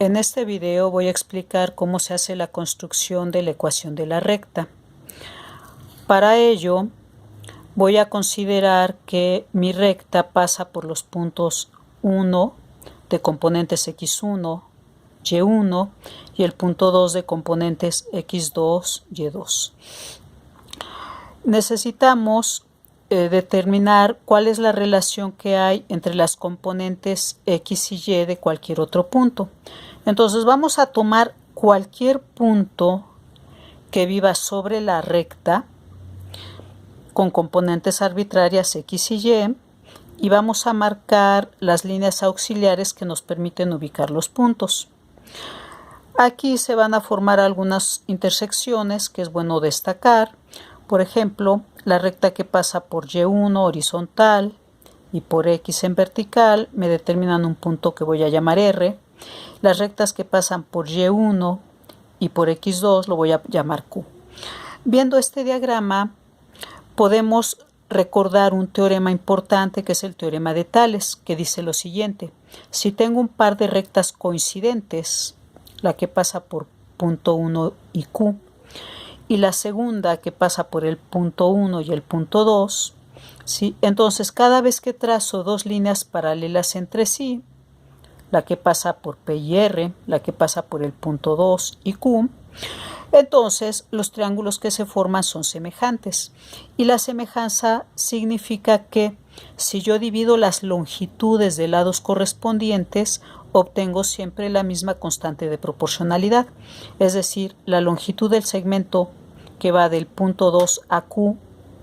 En este video voy a explicar cómo se hace la construcción de la ecuación de la recta. Para ello, voy a considerar que mi recta pasa por los puntos 1 de componentes x1, y1 y el punto 2 de componentes x2, y2. Necesitamos determinar cuál es la relación que hay entre las componentes x y y de cualquier otro punto. Entonces vamos a tomar cualquier punto que viva sobre la recta con componentes arbitrarias x y y vamos a marcar las líneas auxiliares que nos permiten ubicar los puntos. Aquí se van a formar algunas intersecciones que es bueno destacar. Por ejemplo, la recta que pasa por y1 horizontal y por x en vertical me determinan un punto que voy a llamar R. Las rectas que pasan por y1 y por x2 lo voy a llamar Q. Viendo este diagrama podemos recordar un teorema importante que es el teorema de Tales, que dice lo siguiente: si tengo un par de rectas coincidentes, la que pasa por punto 1 y Q, y la segunda que pasa por el punto 1 y el punto 2, ¿sí? Entonces cada vez que trazo dos líneas paralelas entre sí, la que pasa por P y R, la que pasa por el punto 2 y Q, entonces los triángulos que se forman son semejantes. Y la semejanza significa que si yo divido las longitudes de lados correspondientes, obtengo siempre la misma constante de proporcionalidad. Es decir, la longitud del segmento que va del punto 2 a Q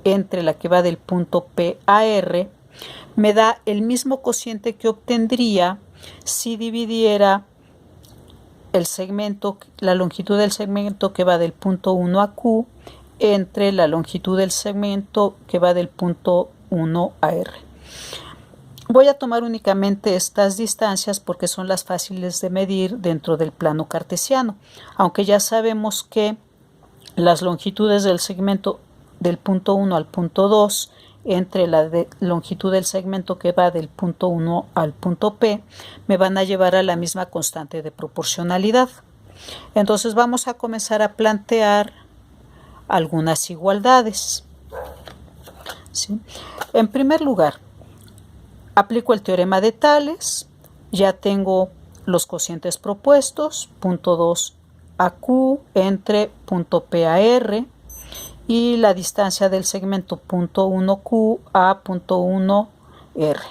entre la que va del punto P a R me da el mismo cociente que obtendría si dividiera el segmento, la longitud del segmento que va del punto 1 a Q entre la longitud del segmento que va del punto 1 a R. Voy a tomar únicamente estas distancias porque son las fáciles de medir dentro del plano cartesiano, aunque ya sabemos que las longitudes del segmento del punto 1 al punto 2 entre la longitud del segmento que va del punto 1 al punto P me van a llevar a la misma constante de proporcionalidad. Entonces vamos a comenzar a plantear algunas igualdades, ¿sí? En primer lugar, aplico el teorema de Tales, ya tengo los cocientes propuestos, punto 2 a Q entre punto P a R, y la distancia del segmento punto 1Q a punto 1R,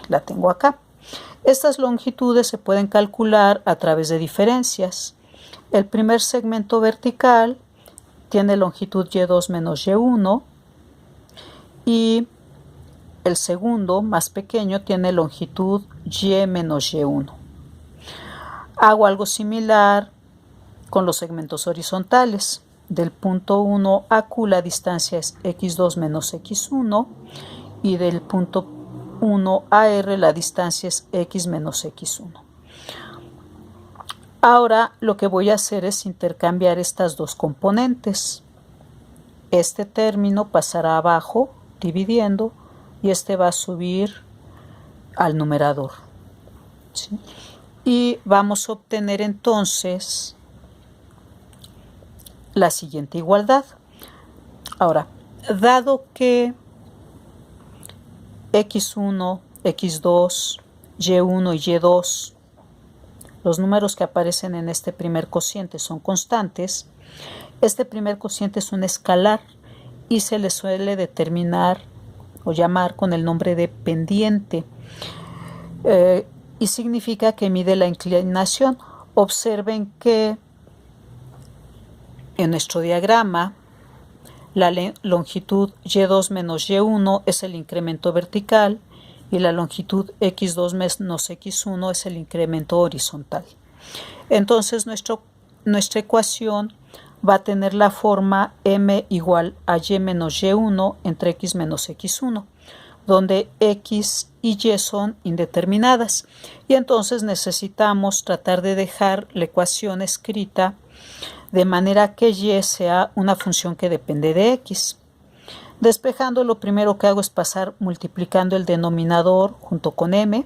la tengo acá. Estas longitudes se pueden calcular a través de diferencias. El primer segmento vertical tiene longitud y2 menos y1 y el segundo, más pequeño, tiene longitud y menos y1. Hago algo similar con los segmentos horizontales. Del punto 1 a Q la distancia es x2 menos x1 y del punto 1 a R la distancia es x menos x1. Ahora lo que voy a hacer es intercambiar estas dos componentes. Este término pasará abajo dividiendo y este va a subir al numerador, ¿sí? Y vamos a obtener entonces la siguiente igualdad. Ahora, dado que x1, x2, y1 y y2, los números que aparecen en este primer cociente son constantes, este primer cociente es un escalar y se le suele determinar o llamar con el nombre de pendiente, y significa que mide la inclinación. Observen que en nuestro diagrama, la longitud y2 menos y1 es el incremento vertical y la longitud x2 menos x1 es el incremento horizontal. Entonces nuestra ecuación va a tener la forma m igual a y menos y1 entre x menos x1, donde x y y son indeterminadas. Y entonces necesitamos tratar de dejar la ecuación escrita de manera que y sea una función que depende de x. Despejando, lo primero que hago es pasar multiplicando el denominador junto con m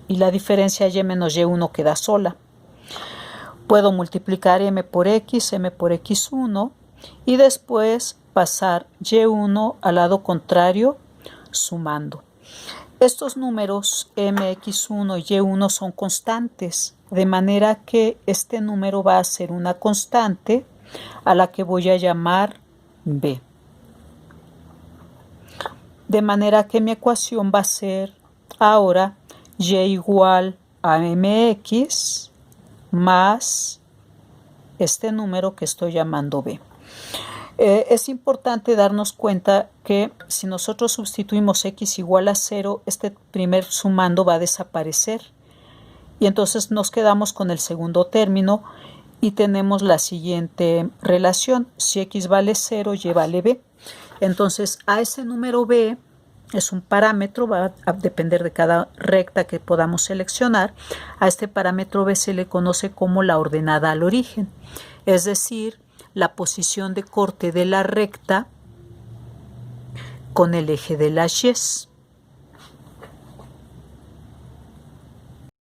y la diferencia y menos y1 queda sola. Puedo multiplicar m por x1 y después pasar y1 al lado contrario sumando. Estos números mx1 y y1 son constantes, de manera que este número va a ser una constante a la que voy a llamar b. De manera que mi ecuación va a ser ahora y igual a mx más este número que estoy llamando b. Es importante darnos cuenta que si nosotros sustituimos x igual a 0, este primer sumando va a desaparecer. Y entonces nos quedamos con el segundo término y tenemos la siguiente relación. Si x vale 0, y vale b. Entonces a ese número b es un parámetro, va a depender de cada recta que podamos seleccionar. A este parámetro b se le conoce como la ordenada al origen, es decir, la posición de corte de la recta con el eje de las y.